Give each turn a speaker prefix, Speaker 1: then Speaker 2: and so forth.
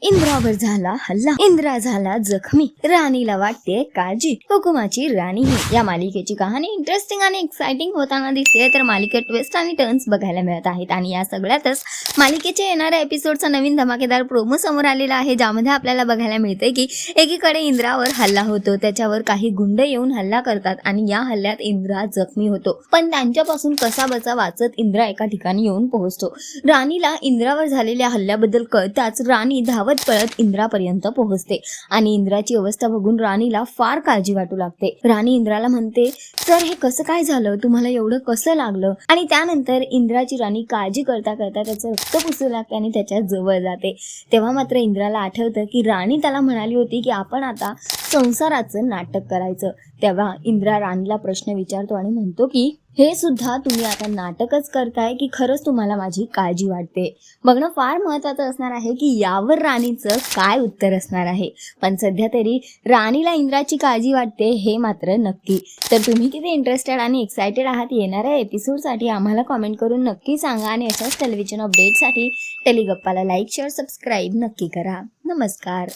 Speaker 1: इंद्रावर झाला हल्ला, इंद्रा झाला जखमी, राणीला वाटते काळजी, हुकुमाची राणी ही. या मालिकेची कहाणी इंटरेस्टिंग आणि एक्साइटिंग होताना दिसते, तर मालिकेत ट्विस्ट आणि टर्न्स बघायला मिळत आहेत. आणि या सगळ्यातच मालिकेच्या येणाऱ्या एपिसोडचा नवीन धमाकेदार प्रोमो समोर आलेला आहे, ज्यामध्ये आपल्याला बघायला मिळते की एकीकडे इंद्रावर हल्ला होतो, त्याच्यावर काही गुंड येऊन हल्ला करतात आणि या हल्ल्यात इंद्रा जखमी होतो. पण त्यांच्यापासून कसा बचा वाचत इंद्रा एका ठिकाणी येऊन पोहोचतो. राणीला इंद्रावर झालेल्या हल्ल्याबद्दल कळताच राणी धावत पळत इंद्रापर्यंत पोहोचते आणि इंद्राची अवस्था बघून राणीला फार काळजी वाटू लागते. राणी इंद्राला म्हणते, सर हे कसं काय झालं, तुम्हाला एवढं कसं लागलं? आणि त्यानंतर इंद्राची राणी काळजी करता करता त्याचं रक्त पुसू लागते आणि त्याच्या जवळ जाते. तेव्हा मात्र इंद्राला आठवतं की राणी त्याला म्हणाली होती की आपण आता संसाराचं नाटक करायचं. तेव्हा इंद्रा राणीला प्रश्न विचारतो आणि म्हणतो की हे सुद्धा तुम्ही आता नाटकच करताय की खरंच तुम्हाला माझी काळजी वाटते? बघणं फार महत्त्वाचं असणार आहे की यावर राणीचं काय उत्तर असणार आहे. पण सध्या तरी राणीला इंद्राची काळजी वाटते हे मात्र नक्की. तर तुम्ही किती इंटरेस्टेड आणि एक्सायटेड आहात येणाऱ्या एपिसोडसाठी आम्हाला कॉमेंट करून नक्की सांगा. आणि अशाच टेलिव्हिजन अपडेटसाठी टेलिगप्पाला लाईक, शेअर, सबस्क्राईब नक्की करा. नमस्कार.